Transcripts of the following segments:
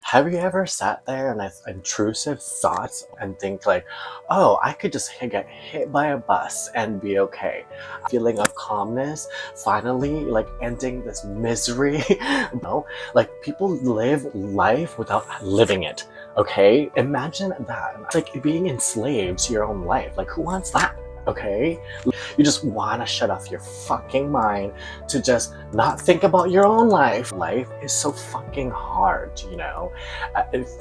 Have you ever sat there and have intrusive thoughts and think like, oh, I could just get hit by a bus and be okay? Feeling of calmness, finally like ending this misery. Like people live life without living it. Okay? Imagine that. It's like being enslaved to your own life. Like who wants that? Okay? You just want to shut off your fucking mind to just not think about your own life. Life is so fucking hard, you know?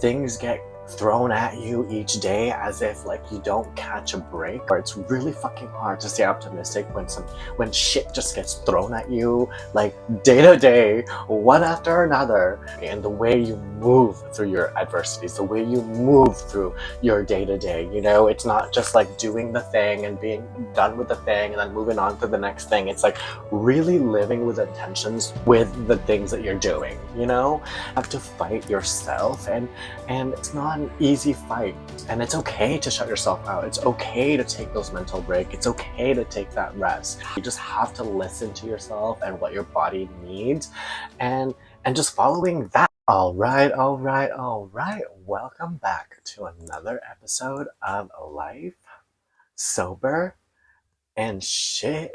Things get thrown at you each day as if like you don't catch a break, or it's really fucking hard to stay optimistic when shit just gets thrown at you like day to day, one after another. And the way you move through your adversities, the way you move through your day to day, you know, it's not just like doing the thing and being done with the thing and then moving on to the next thing. It's like really living with intentions with the things that you're doing, you know? You have to fight yourself, and it's not an easy fight, and it's okay to shut yourself out. It's okay to take those mental breaks. It's okay to take that rest. You just have to listen to yourself and what your body needs, and just following that. All right. Welcome back to another episode of Life Sober and Shit.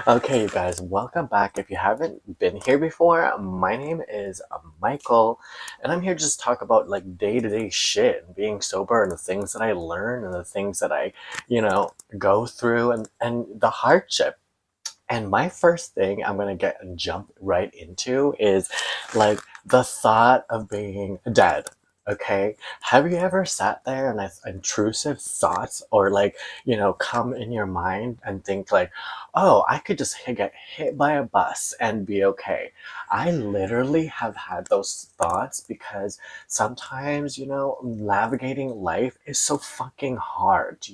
Okay, you guys, welcome back. If you haven't been here before, my name is Michael, and I'm here to just talk about like day-to-day shit and being sober and the things that I learn and the things that I, go through, and the hardship. And my first thing I'm gonna jump right into is like the thought of being dead. Okay, have you ever sat there and have intrusive thoughts, or like, come in your mind and think like, oh, I could just get hit by a bus and be okay? I literally have had those thoughts because sometimes, navigating life is so fucking hard.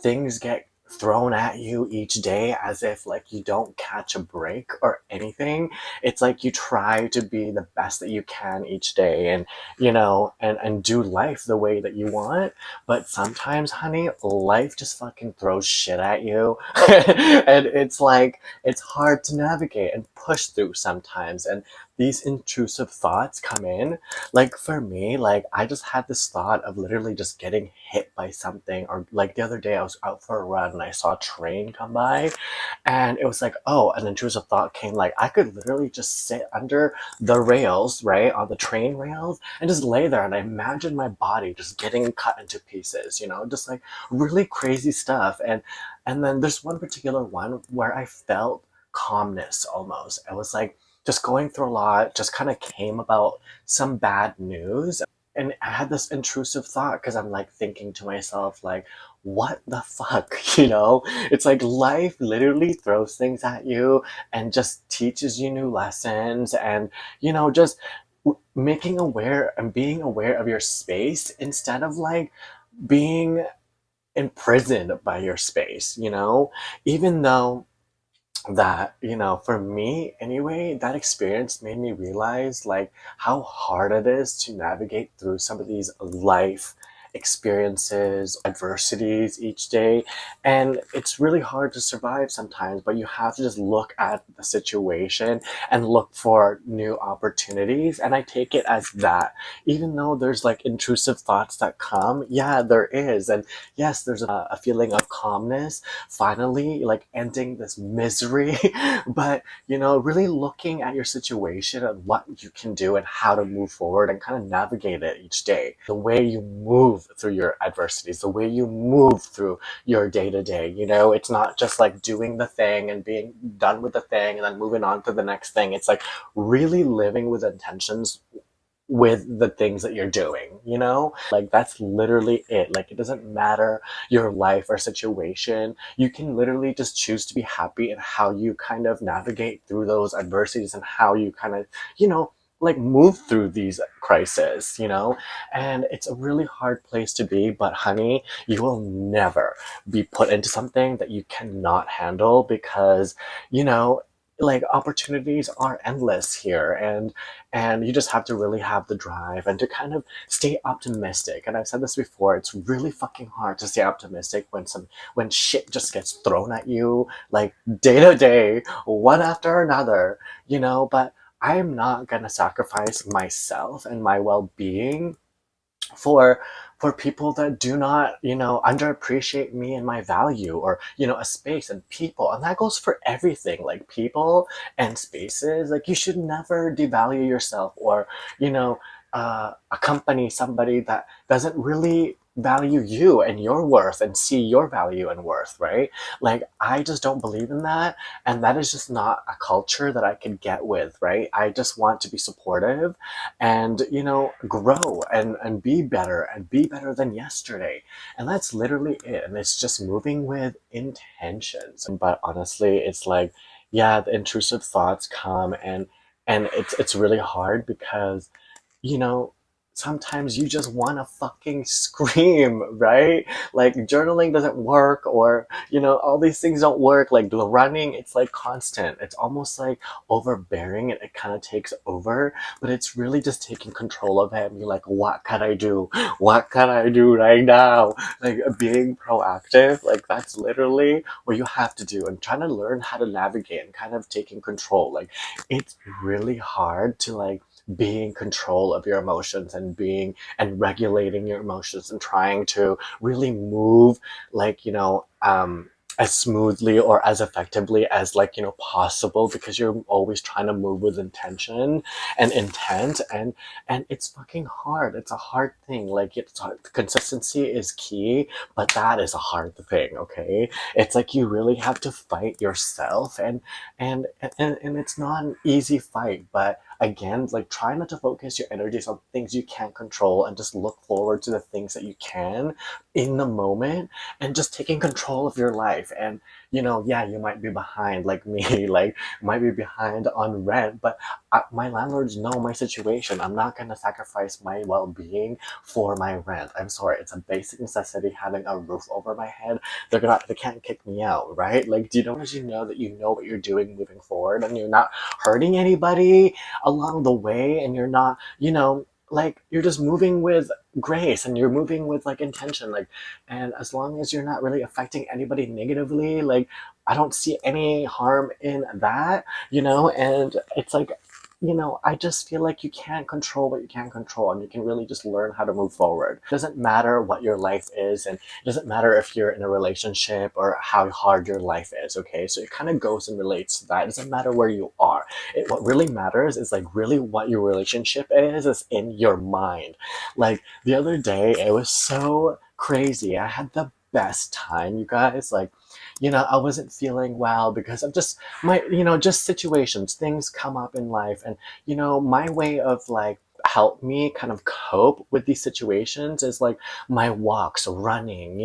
Things get thrown at you each day as if like you don't catch a break or anything. It's like you try to be the best that you can each day, and and do life the way that you want. But sometimes, honey, life just fucking throws shit at you. And it's like it's hard to navigate and push through sometimes, and these intrusive thoughts come in. Like for me, like I just had this thought of literally just getting hit by something, or like the other day I was out for a run and I saw a train come by, and it was like, oh, an intrusive thought came, like I could literally just sit under the rails, right, on the train rails, and just lay there, and I imagined my body just getting cut into pieces, just like really crazy stuff. And then there's one particular one where I felt calmness almost. I was like just going through a lot, just kind of came about some bad news. And I had this intrusive thought because I'm like thinking to myself, like, what the fuck? It's like life literally throws things at you and just teaches you new lessons, and, just making aware and being aware of your space instead of like being imprisoned by your space, even though that, for me anyway, that experience made me realize like how hard it is to navigate through some of these life experiences, adversities each day. And it's really hard to survive sometimes, but you have to just look at the situation and look for new opportunities. And I take it as that, even though there's like intrusive thoughts that come, yeah, there is. And yes, there's a feeling of calmness, finally like ending this misery. But really looking at your situation and what you can do and how to move forward and kind of navigate it each day. The way you move through your adversities, the way you move through your day to day, it's not just like doing the thing and being done with the thing and then moving on to the next thing. It's like really living with intentions with the things that you're doing, like that's literally it. Like it doesn't matter your life or situation, you can literally just choose to be happy and how you kind of navigate through those adversities and how you kind of like move through these crises. And it's a really hard place to be, but honey, you will never be put into something that you cannot handle, because like opportunities are endless here, and you just have to really have the drive and to kind of stay optimistic. And I've said this before, it's really fucking hard to stay optimistic when shit just gets thrown at you like day to day, one after another, but I'm not gonna sacrifice myself and my well-being for people that do not, underappreciate me and my value, or a space and people. And that goes for everything, like people and spaces. Like, you should never devalue yourself, or accompany somebody that doesn't really value you and your worth and see your value and worth, right? Like, I just don't believe in that, and that is just not a culture that I can get with, right? I just want to be supportive and grow and be better than yesterday. And that's literally it. And it's just moving with intentions. But honestly, it's like, yeah, the intrusive thoughts come, and it's really hard because you know, sometimes you just want to fucking scream, right? Like, journaling doesn't work, or, all these things don't work. Like, the running, it's like constant. It's almost like overbearing, and it kind of takes over, but it's really just taking control of it. And you're like, what can I do? What can I do right now? Like, being proactive, like, that's literally what you have to do, and trying to learn how to navigate and kind of taking control. Like, it's really hard to, like, be in control of your emotions, and regulating your emotions, and trying to really move, like, as smoothly or as effectively as, like, possible, because you're always trying to move with intention and intent. And it's fucking hard. It's a hard thing. Like, it's hard. Consistency is key, but that is a hard thing. Okay, it's like you really have to fight yourself, and it's not an easy fight. But again, like, try not to focus your energies on things you can't control, and just look forward to the things that you can in the moment, and just taking control of your life. And yeah, you might be behind, like me, like, might be behind on rent, but my landlords know my situation. I'm not going to sacrifice my well-being for my rent. I'm sorry, it's a basic necessity, having a roof over my head. They can't kick me out, right? Like, do you know, as you know that you know what you're doing moving forward, and you're not hurting anybody along the way, and you're not, like, you're just moving with grace, and you're moving with, like, intention, like, and as long as you're not really affecting anybody negatively, like, I don't see any harm in that. And it's like, I just feel like you can't control what you can't control, and you can really just learn how to move forward. It doesn't matter what your life is, and it doesn't matter if you're in a relationship or how hard your life is, okay? So it kind of goes and relates to that. It doesn't matter where you are. What really matters is, like, really what your relationship is in your mind. Like, the other day, it was so crazy. I had the best time, you guys. Like, I wasn't feeling well because of just my, just situations, things come up in life. And, my way of, like, help me kind of cope with these situations is, like, my walks, running,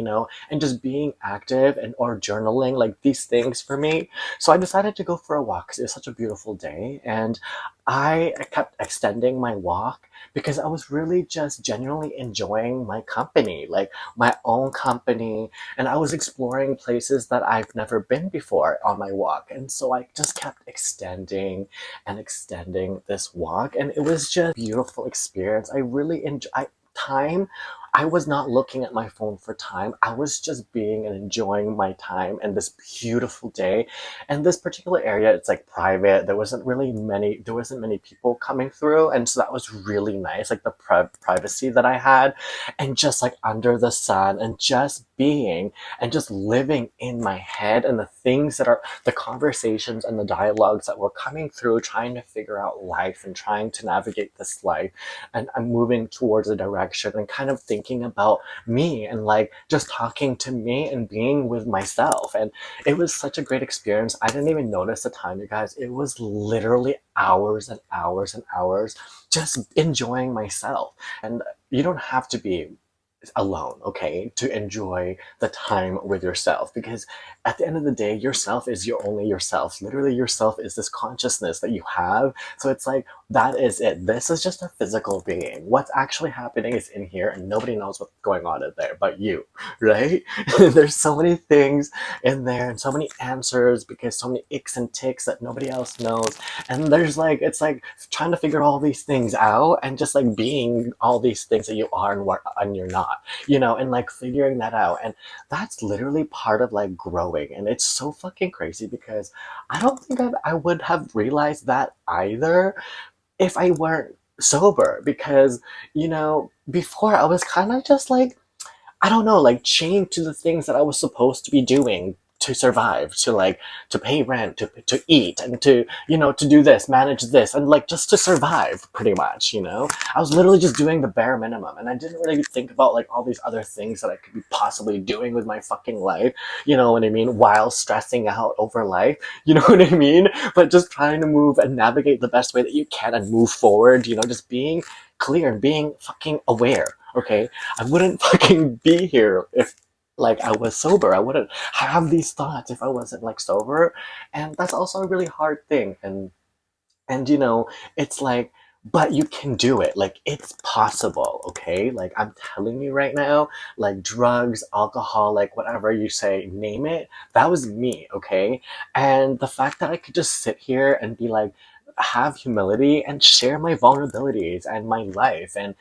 and just being active, and or journaling, like, these things for me. So I decided to go for a walk 'cause it was such a beautiful day, and I kept extending my walk because I was really just genuinely enjoying my company, like, my own company. And I was exploring places that I've never been before on my walk. And so I just kept extending and extending this walk. And it was just a beautiful experience. I really enjoy time. I was not looking at my phone for time. I was just being and enjoying my time and this beautiful day. And this particular area, it's like private. There wasn't many people coming through. And so that was really nice. Like, the privacy that I had, and just, like, under the sun, and just being and just living in my head, and the things that are the conversations and the dialogues that were coming through, trying to figure out life and trying to navigate this life. And I'm moving towards a direction, and kind of thinking about me, and, like, just talking to me and being with myself. And it was such a great experience. I didn't even notice the time, you guys. It was literally hours and hours and hours just enjoying myself. And you don't have to be alone, okay, to enjoy the time with yourself, because at the end of the day, yourself is your only yourself. Literally, yourself is this consciousness that you have. So it's like, that is it. This is just a physical being. What's actually happening is in here, and nobody knows what's going on in there but you, right? There's so many things in there, and so many answers, because so many icks and ticks that nobody else knows. And there's, like, it's like trying to figure all these things out, and just, like, being all these things that you are and what and you're not. not, and like figuring that out. And that's literally part of like growing. And it's so fucking crazy because I don't think I would have realized that either if I weren't sober. Because, before I was kind of just like, I don't know, like chained to the things that I was supposed to be doing to survive, to like to pay rent, to eat, and to to do this, manage this, and like just to survive, pretty much. I was literally just doing the bare minimum, and I didn't really think about like all these other things that I could be possibly doing with my fucking life. You know what I mean? While stressing out over life, you know what I mean? But just trying to move and navigate the best way that you can and move forward. Just being clear and being fucking aware. Okay, I wouldn't fucking be here if like I was sober. I wouldn't have these thoughts if I wasn't like sober. And that's also a really hard thing. And it's like, but you can do it. Like it's possible, okay? Like I'm telling you right now, like drugs, alcohol, like whatever you say, name it, that was me, okay? And the fact that I could just sit here and be like, have humility and share my vulnerabilities and my life, and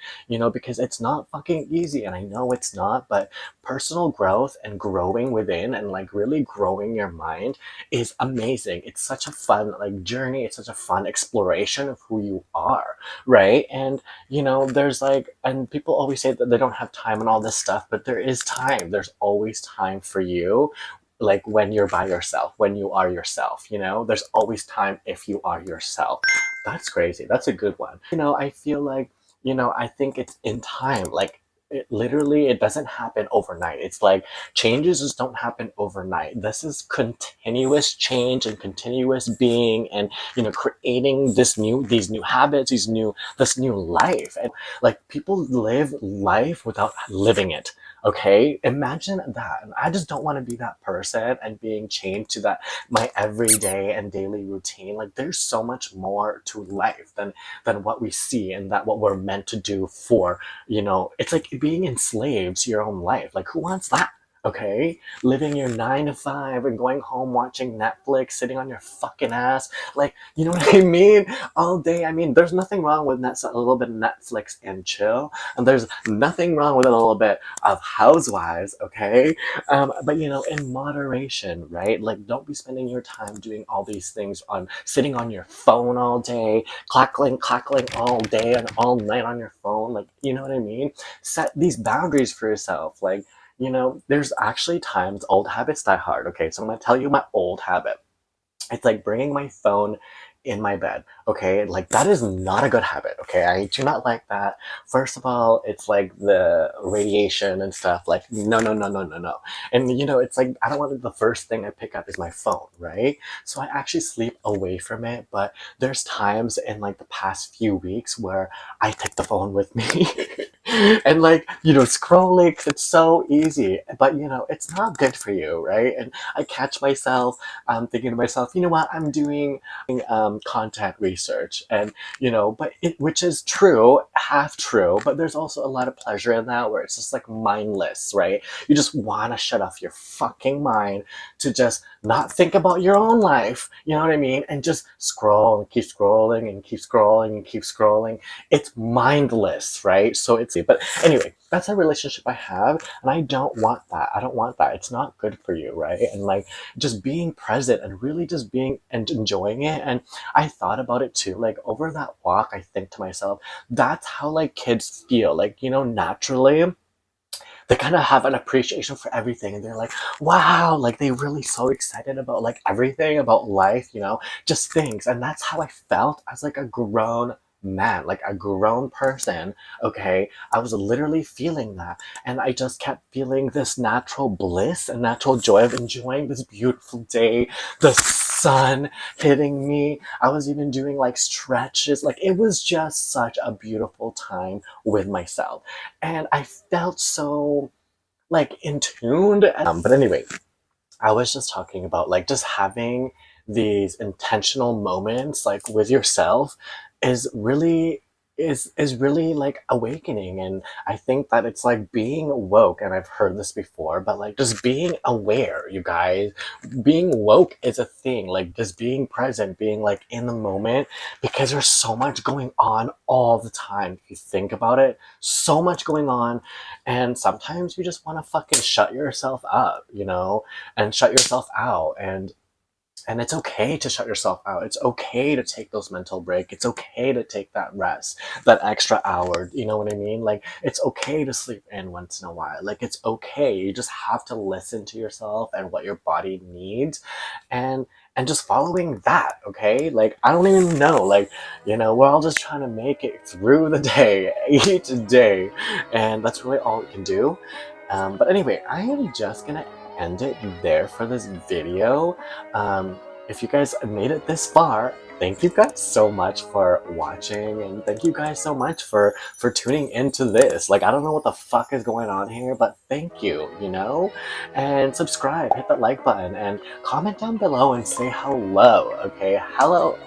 because it's not fucking easy, and I know it's not, but personal growth and growing within and like really growing your mind is amazing. It's such a fun like journey. It's such a fun exploration of who you are, right? And there's like, and people always say that they don't have time and all this stuff, but there is time. There's always time for you, like when you're by yourself, when you are yourself. There's always time if you are yourself. That's crazy. That's a good one. I feel like, I think it's in time. Like it doesn't happen overnight. It's like changes just don't happen overnight. This is continuous change and continuous being, and creating these new habits, this new life. And like people live life without living it. Okay, imagine that. And I just don't want to be that person and being chained to that, my everyday and daily routine. Like there's so much more to life than what we see, and that what we're meant to do for. It's like being enslaved to your own life. Like who wants that? Okay, living your 9 to 5 and going home watching Netflix, sitting on your fucking ass, like, you know what I mean, all day. I mean, there's nothing wrong with a little bit of Netflix and chill, and there's nothing wrong with a little bit of Housewives, okay? But in moderation, right? Like, don't be spending your time doing all these things on sitting on your phone all day, clackling all day and all night on your phone. Like, you know what I mean? Set these boundaries for yourself. Like, there's actually times old habits die hard. Okay, so I'm gonna tell you my old habit. It's like bringing my phone in my bed. Okay, like that is not a good habit. Okay, I do not like that. First of all, it's like the radiation and stuff. Like no, no, no, no, no, no. And it's like I don't want the first thing I pick up is my phone, right? So I actually sleep away from it. But there's times in like the past few weeks where I take the phone with me. And like scrolling, 'cause it's so easy, but it's not good for you, right? And I catch myself thinking to myself, you know what, I'm doing content research, and but which is true, half true, but there's also a lot of pleasure in that, where it's just like mindless, right? You just want to shut off your fucking mind to just not think about your own life, you know what I mean, and just scroll and keep scrolling and keep scrolling and keep scrolling. It's mindless, right? So it's, but anyway, that's a relationship I have, and I don't want that. I don't want that. It's not good for you, right? And like just being present and really just being and enjoying it. And I thought about it too, like over that walk, I think to myself, that's how like kids feel, like naturally they kind of have an appreciation for everything, and they're like, wow, like they really so excited about like everything about life, just things. And that's how I felt as like a grown man, like a grown person. Okay, I was literally feeling that, and I just kept feeling this natural bliss and natural joy of enjoying this beautiful day, the sun hitting me. I was even doing like stretches. Like it was just such a beautiful time with myself, and I felt so like in tuned. But anyway, I was just talking about like just having these intentional moments like with yourself is really is really like awakening. And I think that it's like being woke, and I've heard this before, but like just being aware, you guys. Being woke is a thing, like just being present, being like in the moment, because there's so much going on all the time. If you think about it, so much going on, and sometimes you just want to fucking shut yourself up, and shut yourself out. And it's okay to shut yourself out. It's okay to take those mental break. It's okay to take that rest, that extra hour. You know what I mean? Like, it's okay to sleep in once in a while. Like, it's okay. You just have to listen to yourself and what your body needs, and just following that. Okay, like, I don't even know, like, we're all just trying to make it through the day, each day, and that's really all we can do. But anyway, I am just gonna end it there for this video. um, if you guys made it this far, thank you guys so much for watching, and thank you guys so much for tuning into this. Like, I don't know what the fuck is going on here, but thank you, and subscribe, hit that like button, and comment down below and say hello. Okay, hello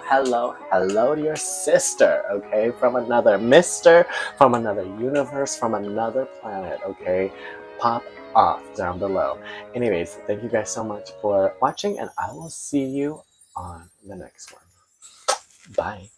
to your sister, okay, from another mister, from another universe, from another planet. Okay, pop off down below. Anyways, thank you guys so much for watching, and I will see you on the next one. Bye.